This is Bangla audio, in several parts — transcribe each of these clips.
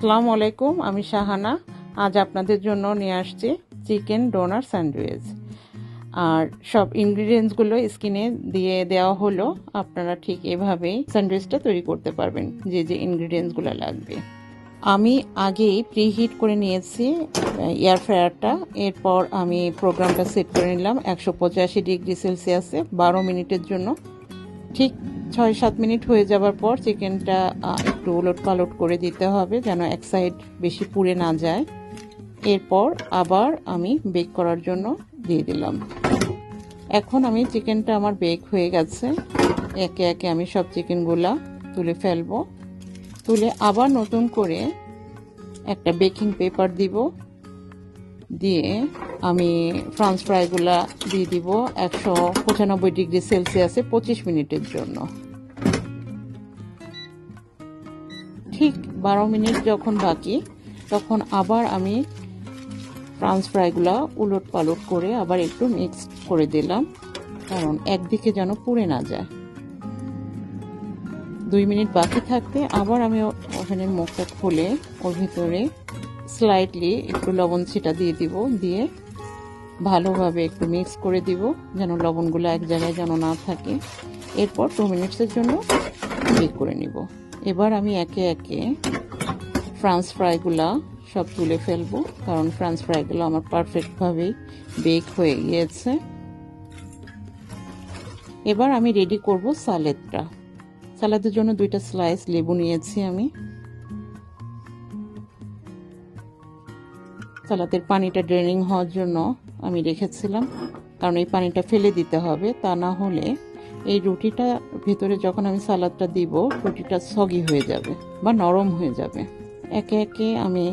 আসসালামু আলাইকুম, আমি শাহানা। আজ আপনাদের জন্য নিয়ে আসছি চিকেন ডোনার স্যান্ডউইচ। আর সব ইনগ্রিডিয়েন্টসগুলো স্ক্রিনে দিয়ে দেওয়া হলো, আপনারা ঠিক এভাবেই স্যান্ডউইচটা তৈরি করতে পারবেন যে যে ইনগ্রিডিয়েন্টসগুলো লাগবে। আমি আগেই প্রিহিট করে নিয়েছি এয়ার ফ্রায়ারটা। এরপর আমি প্রোগ্রামটা সেট করে নিলাম 185 ডিগ্রি সেলসিয়াসে 12 মিনিটের জন্য। ঠিক 6-7 মিনিট হয়ে যাবার পর চিকেনটা একটু উলট পালট করে দিতে হবে যেন এক সাইড বেশি পুড়ে না যায়। এরপর আবার আমি বেক করার জন্য দিয়ে দিলাম। এখন আমি চিকেনটা আমার বেক হয়ে গেছে। একে একে আমি সব চিকেনগুলা তুলে ফেলবো। তুলে আবার নতুন করে একটা বেকিং পেপার দিব, দিয়ে আমি ফ্রান্স ফ্রাইগুলা দিয়ে দিব 195 ডিগ্রি সেলসিয়াসে 25 মিনিটের জন্য। ঠিক 12 মিনিট যখন বাকি, তখন আবার আমি ফ্রান্স ফ্রাইগুলা উলট পালট করে আবার একটু মিক্স করে দিলাম, কারণ একদিকে যেন পুড়ে না যায়। 2 মিনিট বাকি থাকতে আবার আমি ওভেনের মুখটা খুলে ওর ভিতরে স্লাইটলি একটু লবণ ছিটা দিয়ে দিব, দিয়ে ভালোভাবে একটু মিক্স করে দিব যেন লবণগুলো এক জায়গায় যেন না থাকে। এরপর 2 মিনিটসের জন্য বেক করে নিব। এবার আমি একে একে ফ্রান্স ফ্রাইগুলা সব তুলে ফেলবো, কারণ ফ্রান্স ফ্রাইগুলো আমার পারফেক্টভাবেই বেক হয়ে গিয়েছে। এবার আমি রেডি করব সালাদটা। সালাদের জন্য 2টা স্লাইস লেবু নিয়েছি আমি। সালাদের পানিটা ড্রেনিং হওয়ার জন্য আমি রেখেছিলাম, কারণ এই পানিটা ফেলে দিতে হবে, তা না হলে এই রুটিটা ভেতরে যখন আমি সালাদটা দিব রুটিটা সগি হয়ে যাবে বা নরম হয়ে যাবে। একে একে আমি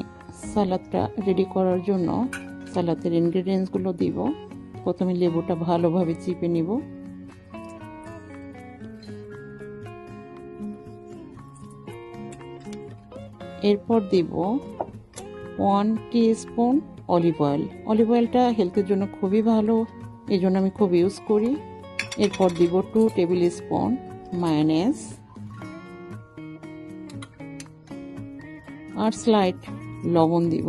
সালাদটা রেডি করার জন্য সালাদের ইনগ্রিডিয়েন্টসগুলো দিব। প্রথমে লেবুটা ভালোভাবে চিপে নিব, এরপর দিব 1 টিস্পুন অলিভ অয়েল। অলিভ অয়েলটা হেলথের জন্য খুবই ভালো, এই জন্য আমি খুব ইউজ করি। এরপর দিব 2 টেবিল স্পুন মায়োনেজ আর স্লাইট লবণ দিব।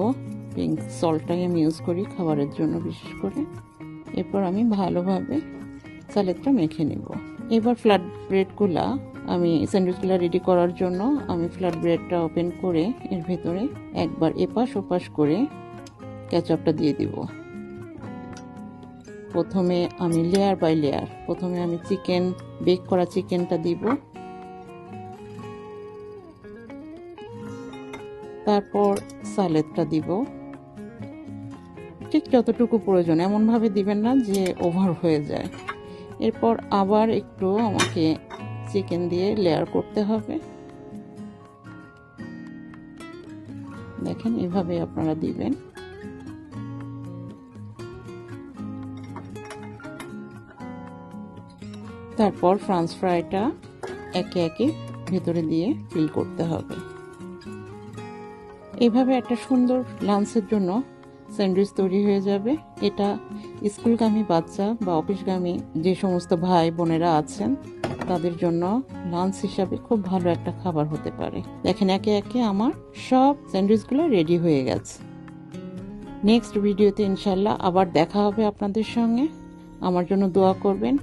পিঙ্ক সল্টটাই আমি ইউজ করি খাবারের জন্য বিশেষ করে। এরপর আমি ভালোভাবে সালাদটা মেখে নেব। এবার ফ্ল্যাট ব্রেডগুলা আমি স্যান্ডউইচগুলো রেডি করার জন্য আমি ফ্ল্যাট ব্রেডটা ওপেন করে এর ভেতরে একবার এপাশ ওপাশ করে কেচাপটা দিয়ে দিব। প্রথমে আমি লেয়ার বাই লেয়ার, প্রথমে আমি বেক করা চিকেনটা দিব, তারপর সালাদটা দিব। ঠিক যতটুকু প্রয়োজন, এমনভাবে দিবেন না যে ওভার হয়ে যায়। এরপর আবার একটু আমাকে চিকেন দিয়ে লেয়ার করতে হবে। দেখেন এভাবে আপনারা দিবেন। তারপর ফ্রান্স ফ্রাইটা একে একে ভেতরে দিয়ে ফিল করতে হবে। এইভাবে একটা সুন্দর লাঞ্চের জন্য স্যান্ডউইচ তৈরি হয়ে যাবে। এটা স্কুলগামী বাচ্চা বা অফিসগামী যে সমস্ত ভাই বোনেরা আছেন তাদের জন্য লাঞ্চ হিসাবে খুব ভালো একটা খাবার হতে পারে। দেখেন একে একে আমার সব স্যান্ডউইচগুলো রেডি হয়ে গেছে। নেক্সট ভিডিওতে ইনশাল্লাহ আবার দেখা হবে আপনাদের সঙ্গে। আমার জন্য দোয়া করবেন।